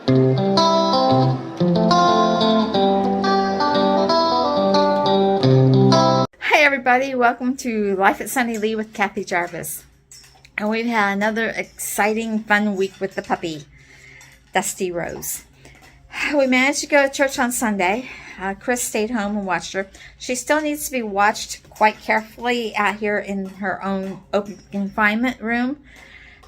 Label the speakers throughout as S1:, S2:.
S1: Hi everybody, welcome to Life at Sunny Lea with Kathy Jarvis. And we've had another exciting, fun week with the puppy, Dusty Rose. We managed to go to church on Sunday. Chris stayed home and watched her. She still needs to be watched quite carefully out here in her own open confinement room.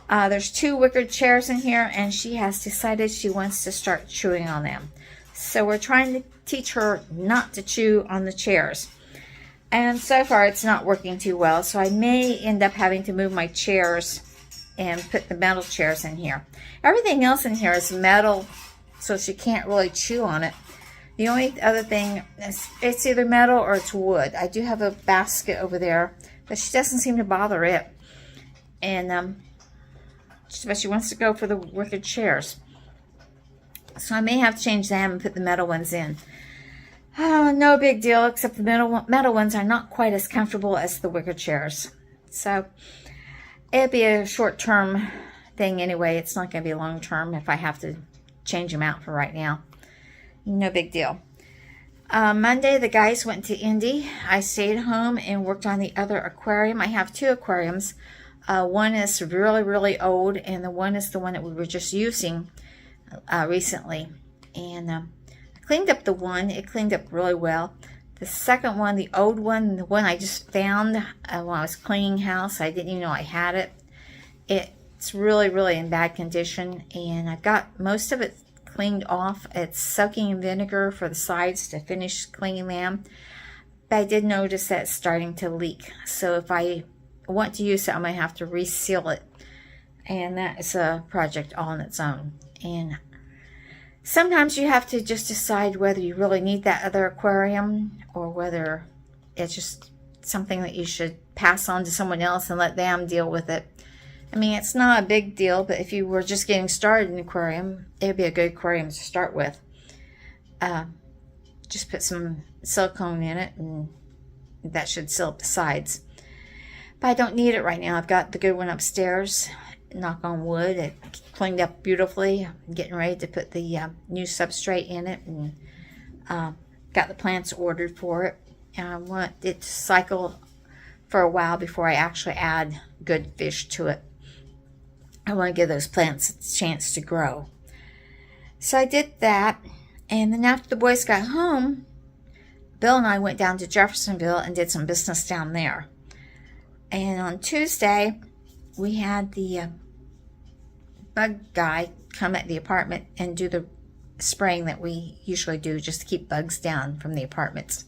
S1: There's 2 wicker chairs in here, and she has decided she wants to start chewing on them. So we're trying to teach her not to chew on the chairs. And so far it's not working too well, so I may end up having to move my chairs and put the metal chairs in here. Everything else in here is metal, so she can't really chew on it. The only other thing is it's either metal or it's wood. I do have a basket over there, but she doesn't seem to bother it. And but she wants to go for the wicker chairs. So I may have to change them and put the metal ones in. No big deal, except the metal ones are not quite as comfortable as the wicker chairs. So it'll be a short-term thing anyway. It's not going to be long-term if I have to change them out for right now. No big deal. Monday, the guys went to Indy. I stayed home and worked on the other aquarium. I have 2 aquariums. One is really, really old, and the one is the one that we were just using recently. And I cleaned up the one. It cleaned up really well. The second one, the old one, the one I just found when I was cleaning house, I didn't even know I had it. It's really, really in bad condition, and I've got most of it cleaned off. It's soaking in vinegar for the sides to finish cleaning them. But I did notice that it's starting to leak. So if I want to use it, I might have to reseal it. And that is a project all on its own. And sometimes you have to just decide whether you really need that other aquarium or whether it's just something that you should pass on to someone else and let them deal with it. I mean, it's not a big deal, but if you were just getting started in an aquarium, it would be a good aquarium to start with. Just put some silicone in it, and that should seal up the sides. But I don't need it right now. I've got the good one upstairs. Knock on wood. It cleaned up beautifully. I'm getting ready to put the new substrate in it, and got the plants ordered for it. And I want it to cycle for a while before I actually add good fish to it. I want to give those plants a chance to grow. So I did that, and then after the boys got home, Bill and I went down to Jeffersonville and did some business down there. And on Tuesday, we had the bug guy come at the apartment and do the spraying that we usually do just to keep bugs down from the apartments.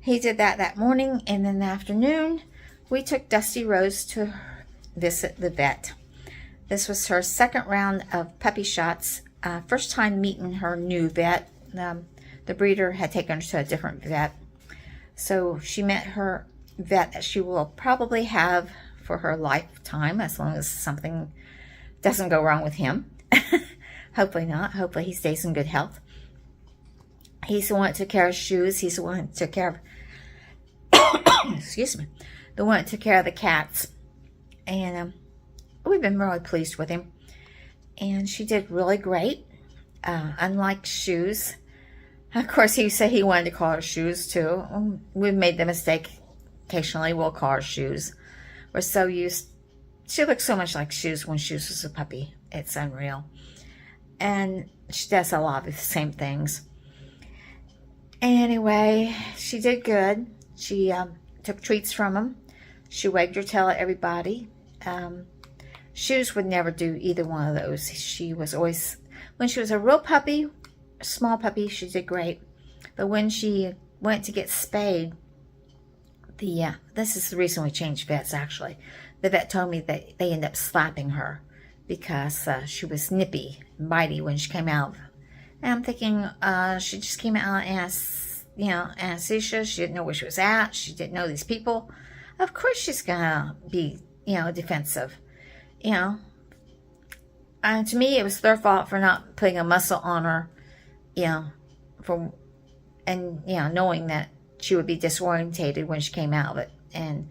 S1: He did that morning, and then in the afternoon, we took Dusty Rose to visit the vet. This was her second round of puppy shots. First time meeting her new vet. The breeder had taken her to a different vet. So she met her vet that she will probably have for her lifetime, as long as something doesn't go wrong with him. Hopefully not. Hopefully he stays in good health. He's the one that took care of shoes. He's the one that took care of excuse me, the one that took care of the cats. And we've been really pleased with him. And she did really great. Unlike Shoes. Of course, he said he wanted to call her Shoes too. We've made the mistake. Occasionally we'll call her Shoes. We're so used. She looks so much like Shoes when Shoes was a puppy. It's unreal. And she does a lot of the same things. Anyway, she did good. She took treats from him. She wagged her tail at everybody. Shoes would never do either one of those. She was always, when she was a real puppy, a small puppy, she did great. But when she went to get spayed, this is the reason we changed vets, actually. The vet told me that they ended up slapping her because she was nippy and bitey when she came out. And I'm thinking she just came out and anesthesia. She didn't know where she was at. She didn't know these people. Of course she's going to be, defensive. And to me, it was their fault for not putting a muscle on her, knowing that she would be disorientated when she came out of it. And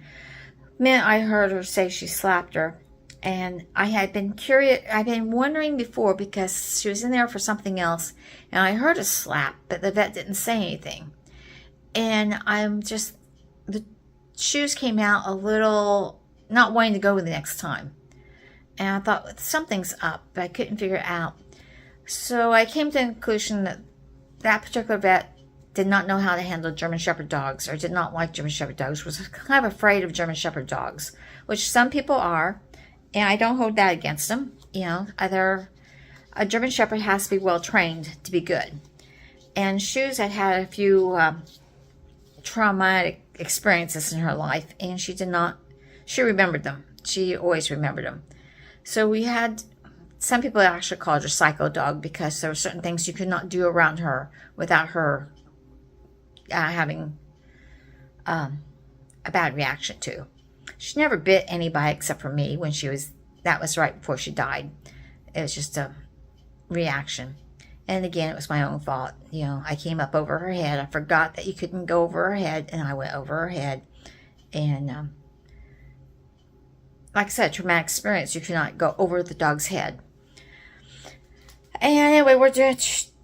S1: the minute I heard her say she slapped her, And I had been curious, I'd been wondering before because she was in there for something else, and I heard a slap, but the vet didn't say anything. And the shoes came out a little, not wanting to go the next time. And I thought, something's up, but I couldn't figure it out. So I came to the conclusion that that particular vet did not know how to handle German Shepherd dogs, or did not like German Shepherd dogs, was kind of afraid of German Shepherd dogs, which some people are, and I don't hold that against them. You know, a German Shepherd has to be well trained to be good. And Shoes had had a few traumatic experiences in her life, and she remembered them. She always remembered them. So we had, some people actually called her psycho dog because there were certain things you could not do around her without her having a bad reaction to. She never bit anybody except for me when that was right before she died. It was just a reaction. And again, it was my own fault. You know, I came up over her head. I forgot that you couldn't go over her head, and I went over her head. And like I said, traumatic experience, you cannot go over the dog's head. And anyway, we're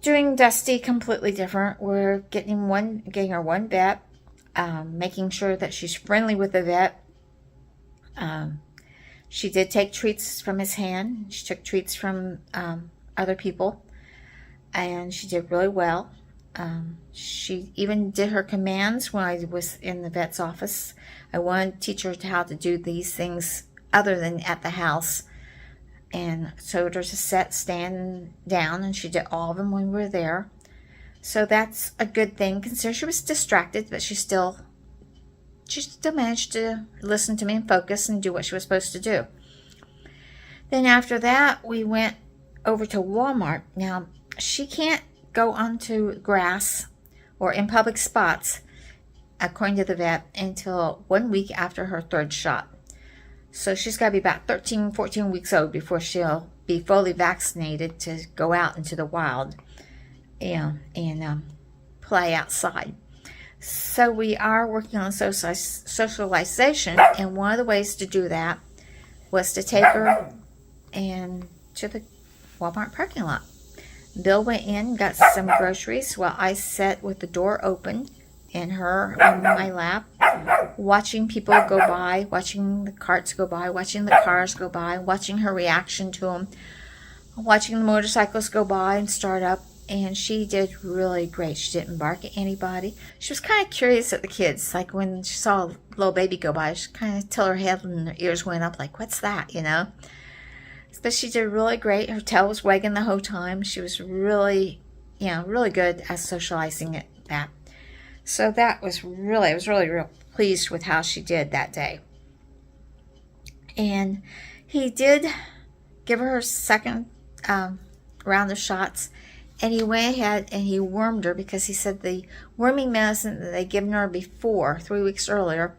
S1: doing Dusty completely different. We're getting her one vet, making sure that she's friendly with the vet. She did take treats from his hand. She took treats from other people, and she did really well. She even did her commands when I was in the vet's office. I wanted to teach her how to do these things other than at the house, and showed her to stand down, and she did all of them when we were there. So that's a good thing, considering she was distracted, but she still managed to listen to me and focus and do what she was supposed to do. Then after that, we went over to Walmart. Now, she can't go onto grass or in public spots, according to the vet, until 1 week after her third shot. So she's got to be about 13, 14 weeks old before she'll be fully vaccinated to go out into the wild and play outside. So we are working on socialization, and one of the ways to do that was to take her to the Walmart parking lot. Bill went in, got some groceries, while I sat with the door open and her on my lap, watching people go by, watching the carts go by, watching the cars go by, watching her reaction to them, watching the motorcycles go by and start up. And she did really great. She didn't bark at anybody. She was kind of curious at the kids. Like when she saw a little baby go by, she kind of tilted her head and her ears went up like, what's that, you know? But she did really great. Her tail was wagging the whole time. She was really, really good at socializing at that. So I was really real pleased with how she did that day. And he did give her second round of shots. And he went ahead and he wormed her because he said the worming medicine that they'd given her before, 3 weeks earlier,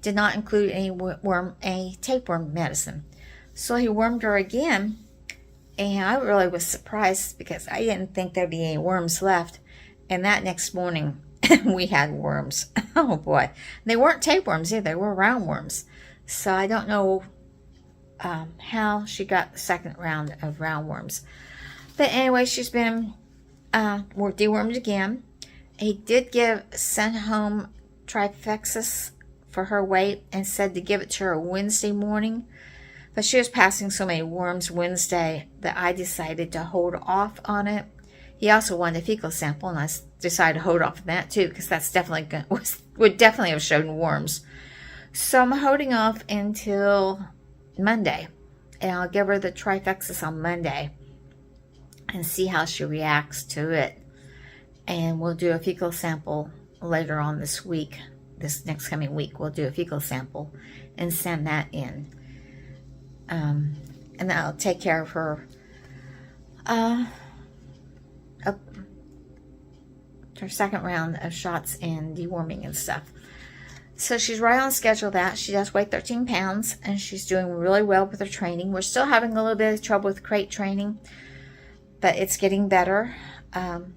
S1: did not include any tapeworm medicine. So he wormed her again, and I really was surprised because I didn't think there'd be any worms left. And that next morning, we had worms. Oh boy. They weren't tapeworms either, they were roundworms. So I don't know how she got the second round of roundworms. But anyway, she's been dewormed again. He did send home Trifexis for her weight and said to give it to her Wednesday morning. But she was passing so many worms Wednesday that I decided to hold off on it. He also wanted a fecal sample, and I decided to hold off on that too, because that's would definitely have shown worms. So I'm holding off until Monday, and I'll give her the Trifexis on Monday and see how she reacts to it. And we'll do a fecal sample later on this week. This next coming week, we'll do a fecal sample and send that in. And that'll take care of her her second round of shots and deworming and stuff. So she's right on schedule that. She does weigh 13 pounds, and she's doing really well with her training. We're still having a little bit of trouble with crate training, but it's getting better. I've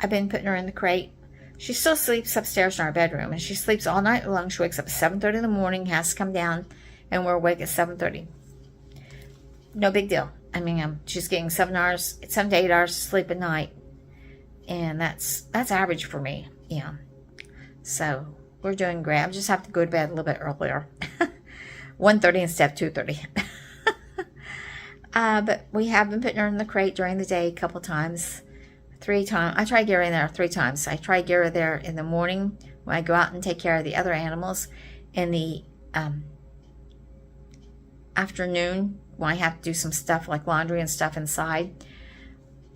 S1: been putting her in the crate. She still sleeps upstairs in our bedroom, and she sleeps all night long. She wakes up at 7:30 in the morning, has to come down and we're awake at 7:30. No big deal. I mean, she's getting 7 to 8 hours sleep a night, and that's average for me. Yeah. So we're doing great. I just have to go to bed a little bit earlier, 1:30 instead of 2:30. But we have been putting her in the crate during the day a couple times. 3 times. I try to get her in there 3 times. I try to get her there in the morning when I go out and take care of the other animals, in the afternoon when I have to do some stuff like laundry and stuff inside,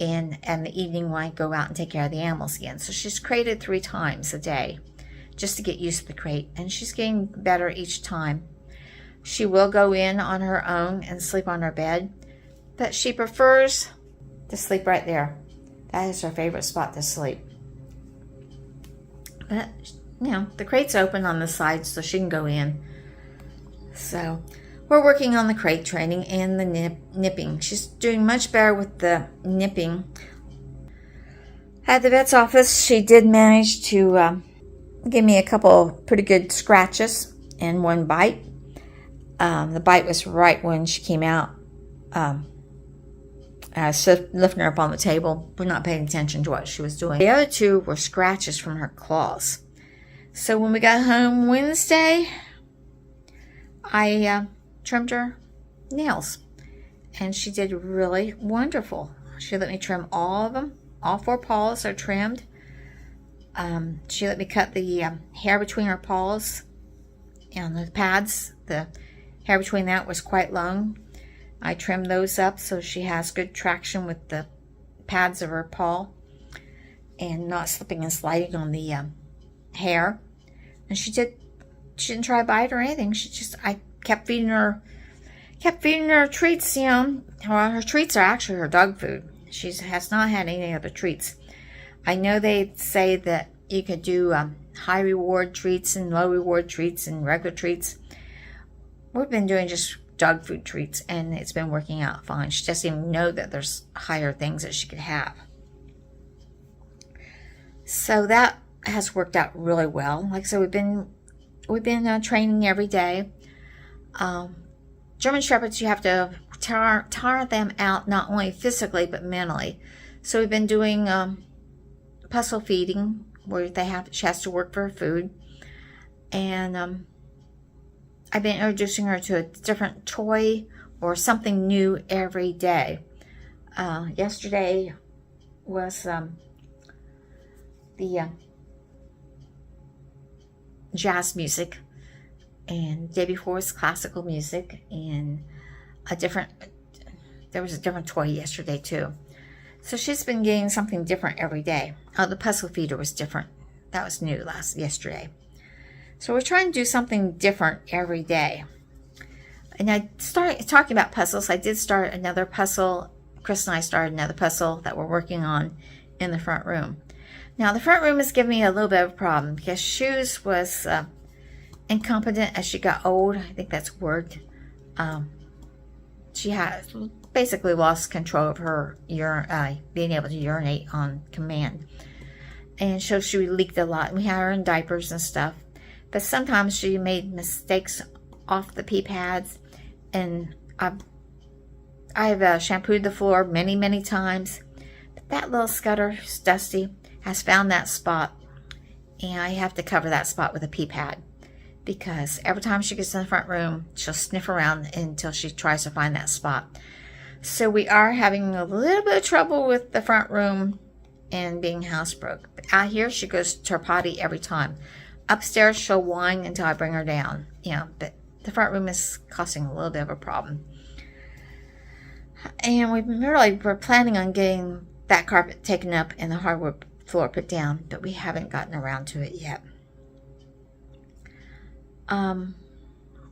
S1: and the evening when I go out and take care of the animals again. So she's crated 3 times a day just to get used to the crate, and she's getting better each time. She will go in on her own and sleep on her bed, but she prefers to sleep right there. That is her favorite spot to sleep. But, you know, the crate's open on the side so she can go in. So we're working on the crate training and the nipping. She's doing much better with the nipping. At the vet's office, she did manage to give me a couple pretty good scratches and 1 bite. The bite was right when she came out. I was lifting her up on the table, but not paying attention to what she was doing. The other 2 were scratches from her claws. So when we got home Wednesday, I trimmed her nails, and she did really wonderful. She let me trim all of them. All 4 paws are trimmed. She let me cut the hair between her paws and the pads. The hair between that was quite long. I trimmed those up so she has good traction with the pads of her paw and not slipping and sliding on the hair. And she didn't try to bite or anything. I kept feeding her treats. You know, well, her treats are actually her dog food. She has not had any other treats. I know they say that you could do high reward treats and low reward treats and regular treats. We've been doing just dog food treats, and it's been working out fine. She doesn't even know that there's higher things that she could have. So that has worked out really well. Like I said, we've been training every day. German Shepherds, you have to tire them out not only physically but mentally. So we've been doing puzzle feeding, where she has to work for her food, and I've been introducing her to a different toy or something new every day. Yesterday was the jazz music, and the day before was classical music, and there was a different toy yesterday too. So she's been getting something different every day. Oh, the puzzle feeder was different. That was new yesterday. So we're trying to do something different every day. And I started talking about puzzles. I did start another puzzle. Chris and I started another puzzle that we're working on in the front room. Now, the front room is giving me a little bit of a problem because Shoes was incompetent as she got old. I think that's a word. She has basically lost control of her being able to urinate on command. And so she leaked a lot. We had her in diapers and stuff. But sometimes she made mistakes off the pee pads, and I've shampooed the floor many, many times. But that little Scudder, Dusty, has found that spot, and I have to cover that spot with a pee pad, because every time she gets in the front room, she'll sniff around until she tries to find that spot. So we are having a little bit of trouble with the front room and being housebroke. But out here, she goes to her potty every time. Upstairs, she'll whine until I bring her down. But the front room is causing a little bit of a problem. And we're planning on getting that carpet taken up and the hardwood floor put down, but we haven't gotten around to it yet.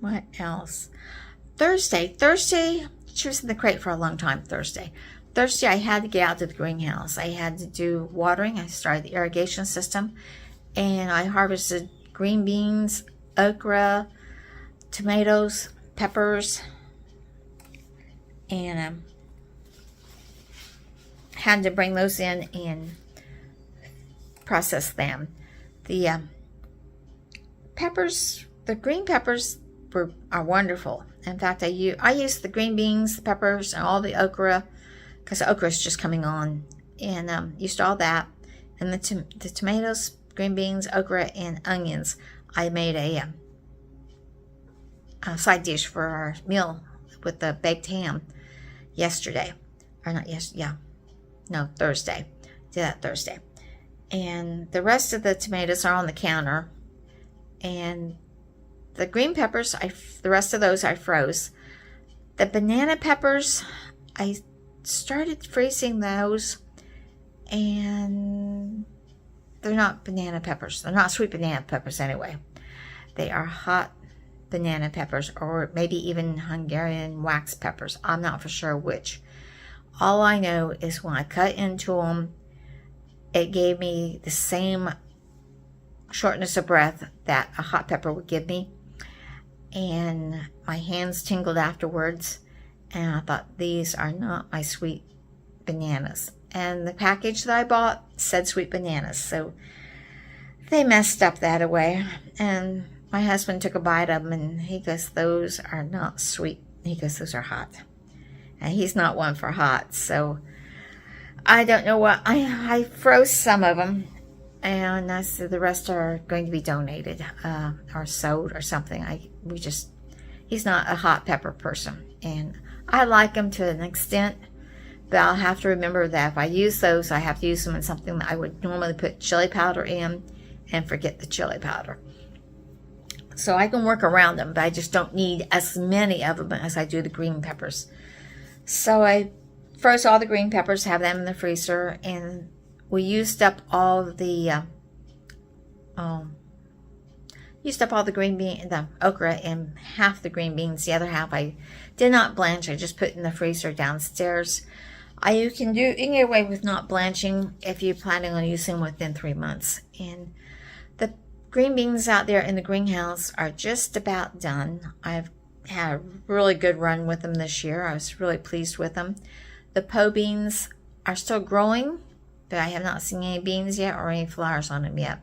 S1: What else? Thursday, she was in the crate for a long time. Thursday, I had to get out to the greenhouse. I had to do watering. I started the irrigation system. And I harvested green beans, okra, tomatoes, peppers, and had to bring those in and process them. The peppers, the green peppers, are wonderful. In fact, I use the green beans, the peppers, and all the okra, because the okra is just coming on, and used all that, and the tomatoes, green beans, okra, and onions. I made a side dish for our meal with the baked ham yesterday, or not yesterday, yeah, no, Thursday. Did that Thursday, and the rest of the tomatoes are on the counter, and the green peppers, the rest of those I froze. The banana peppers, I started freezing those, and they're not banana peppers. They're not sweet banana peppers anyway. They are hot banana peppers, or maybe even Hungarian wax peppers. I'm not for sure which. All I know is when I cut into them, it gave me the same shortness of breath that a hot pepper would give me. And my hands tingled afterwards, and I thought, these are not my sweet bananas. And the package that I bought said sweet bananas, so they messed up that away. And my husband took a bite of them, and he goes, those are not sweet. He goes, those are hot. And he's not one for hot, so I don't know what. I froze some of them, and I said the rest are going to be donated or sold or something. He's not a hot pepper person, and I like him to an extent, but I'll have to remember that if I use those, I have to use them in something that I would normally put chili powder in and forget the chili powder. So I can work around them, but I just don't need as many of them as I do the green peppers. So I froze all the green peppers, have them in the freezer, and we used up all the green bean, the okra, and half the green beans. The other half I did not blanch. I just put in the freezer downstairs. You can get away with not blanching if you're planning on using them within 3 months. And the green beans out there in the greenhouse are just about done. I've had a really good run with them this year. I was really pleased with them. The po beans are still growing, but I have not seen any beans yet or any flowers on them yet.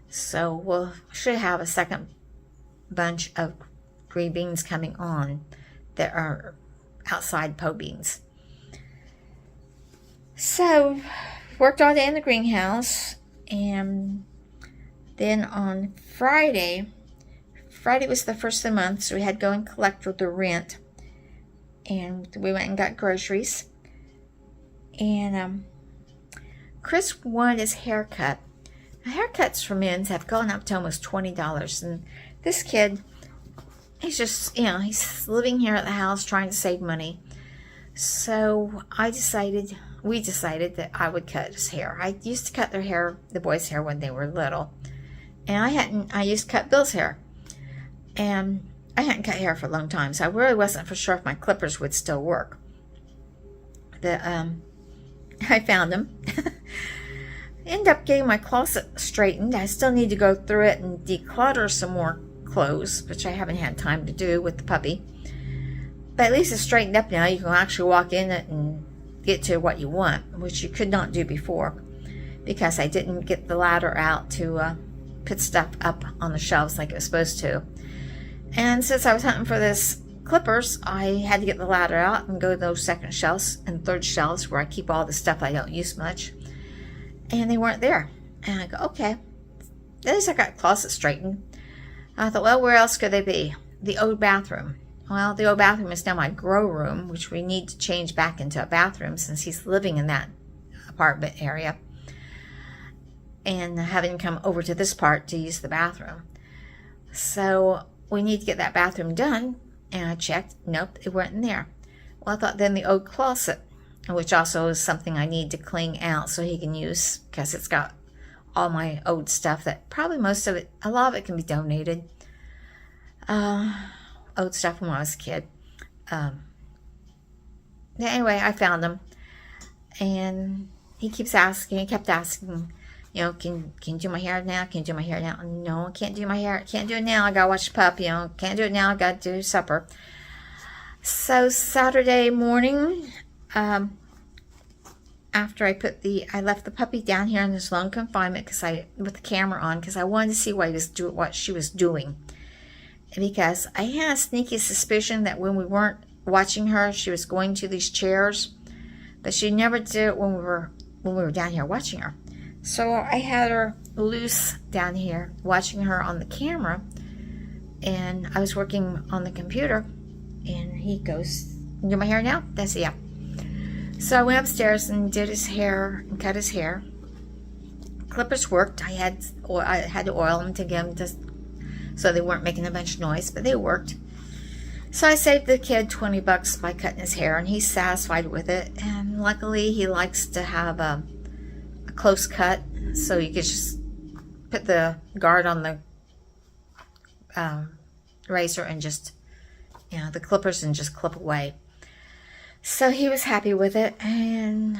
S1: So we'll should have a second bunch of green beans coming on that are outside po beans. So worked all day in the greenhouse, and then on Friday was the first of the month, so we had to go and collect the rent, and we went and got groceries. And Chris wanted his hair cut. Haircuts for men have gone up to almost $20, and this kid, he's just, he's living here at the house trying to save money. So we decided that I would cut his hair. I used to cut the boys' hair when they were little, and I used to cut Bill's hair, and I hadn't cut hair for a long time, so I really wasn't for sure if my clippers would still work. I found them. Ended up getting my closet straightened. I still need to go through it and declutter some more clothes, which I haven't had time to do with the puppy. But at least it's straightened up now. You can actually walk in it and get to what you want, which you could not do before because I didn't get the ladder out to put stuff up on the shelves like it was supposed to. And since I was hunting for this clippers, I had to get the ladder out and go to those second shelves and third shelves where I keep all the stuff I don't use much. And they weren't there. And I go, okay. At least I got the closet straightened. I thought, well, where else could they be? The old bathroom. Well, the old bathroom is now my grow room, which we need to change back into a bathroom since he's living in that apartment area and having come over to this part to use the bathroom. So we need to get that bathroom done. And I checked. Nope, it wasn't there. Well, I thought then the old closet, which also is something I need to clean out so he can use because it's got all my old stuff that probably a lot of it can be donated. Old stuff from when I was a kid. Anyway, I found him, and he kept asking, can you do my hair now? Can you do my hair now? No, I can't do my hair. I can't do it now. I gotta watch the pup. Can't do it now. I gotta do supper. So Saturday morning, after I left the puppy down here in this long confinement with the camera on because I wanted to see what she was doing. because I had a sneaky suspicion that when we weren't watching her, she was going to these chairs, but she never did it when we were down here watching her. So I had her loose down here watching her on the camera, and I was working on the computer, and he goes, "Do my hair now?" I said, "Yeah." So I went upstairs and did his hair and cut his hair. Clippers worked. I had to oil them to get them just so they weren't making a bunch of noise, but they worked. So I saved the kid $20 by cutting his hair, and he's satisfied with it. And luckily, he likes to have a close cut, so you could just put the guard on the razor and just, the clippers, and just clip away. So he was happy with it, and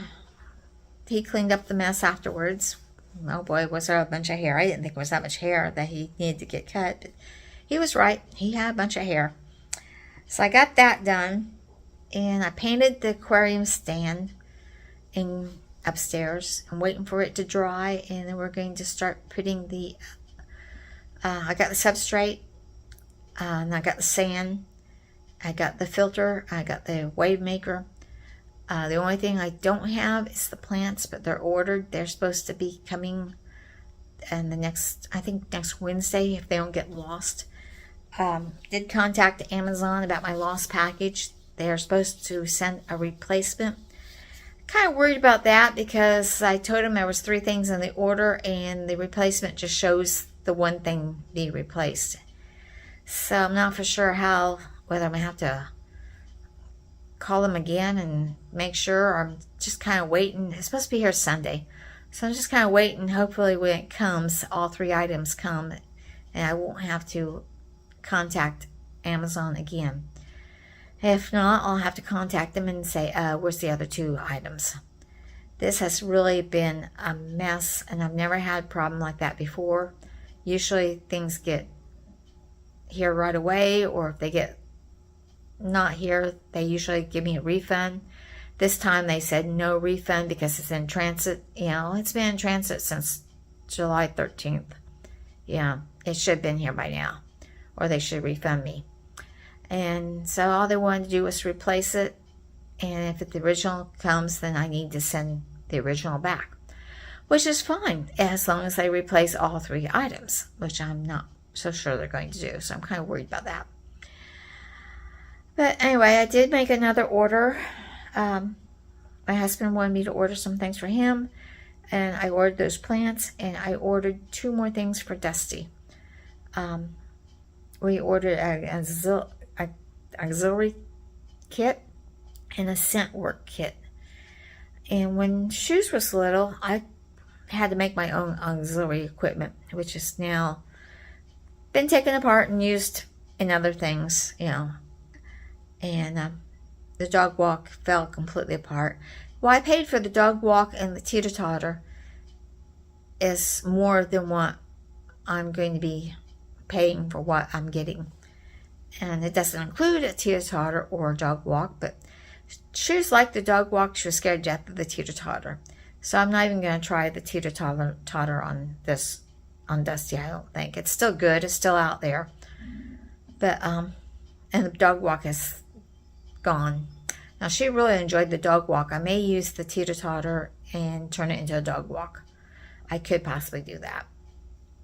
S1: he cleaned up the mess afterwards. Oh boy, was there a bunch of hair. I didn't think it was that much hair that he needed to get cut, but he was right. He had a bunch of hair. So I got that done, and I painted the aquarium stand in upstairs. I'm waiting for it to dry, and then we're going to start putting the, I got the substrate, and I got the sand, I got the filter, I got the wave maker. The only thing I don't have is the plants, but they're ordered. They're supposed to be coming in the next Wednesday if they don't get lost. Did contact Amazon about my lost package. They are supposed to send a replacement. Kind of worried about that because I told them there was 3 things in the order, and the replacement just shows the one thing be replaced. So I'm not for sure whether I'm going to have to call them again and make sure, or I'm just kind of waiting. It's supposed to be here Sunday, so I'm just kind of waiting. Hopefully when it comes, all 3 items come, and I won't have to contact Amazon again. If not, I'll have to contact them and say, where's the other 2 items? This has really been a mess, and I've never had a problem like that before. Usually things get here right away, or if they get not here, they usually give me a refund. This time they said no refund because it's in transit. It's been in transit since July 13th. It should have been here by now, or they should refund me. And so all they wanted to do was replace it, and if the original comes, then I need to send the original back, which is fine as long as they replace all 3 items, which I'm not so sure they're going to do. So I'm kind of worried about that. But anyway, I did make another order. My husband wanted me to order some things for him, and I ordered those plants, and I ordered 2 more things for Dusty. We ordered an auxiliary kit and a scent work kit. And when Shoes was little, I had to make my own auxiliary equipment, which is now been taken apart and used in other things, And the dog walk fell completely apart. Well, I paid for the dog walk and the teeter-totter is more than what I'm going to be paying for what I'm getting. And it doesn't include a teeter-totter or a dog walk, but Shoes liked the dog walk. She was scared to death of the teeter-totter. So I'm not even going to try the teeter-totter on Dusty, I don't think. It's still good. It's still out there. But, and the dog walk is gone. Now, she really enjoyed the dog walk. I may use the teeter-totter and turn it into a dog walk. I could possibly do that.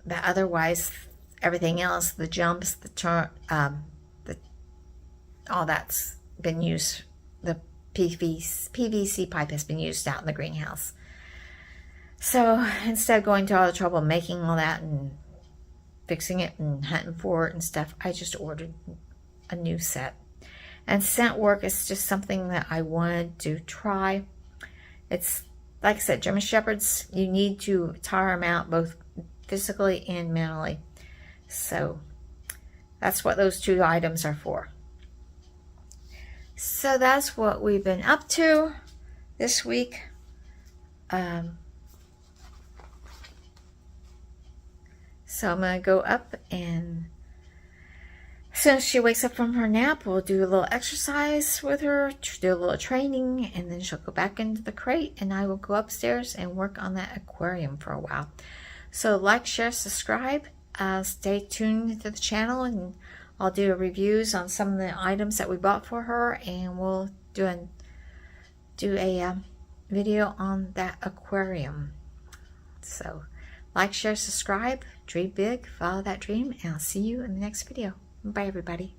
S1: But otherwise, everything else, the jumps, all that's been used. The PVC pipe has been used out in the greenhouse. So instead of going to all the trouble making all that and fixing it and hunting for it and stuff, I just ordered a new set. And scent work is just something that I wanted to try. It's, like I said, German Shepherds, you need to tire them out both physically and mentally. So that's what those 2 items are for. So that's what we've been up to this week. So I'm going to go up, and as soon as she wakes up from her nap, we'll do a little exercise with her, do a little training, and then she'll go back into the crate, and I will go upstairs and work on that aquarium for a while. So like, share, subscribe. Stay tuned to the channel, and I'll do reviews on some of the items that we bought for her, and we'll do a video on that aquarium. So like, share, subscribe, dream big, follow that dream, and I'll see you in the next video. Bye everybody.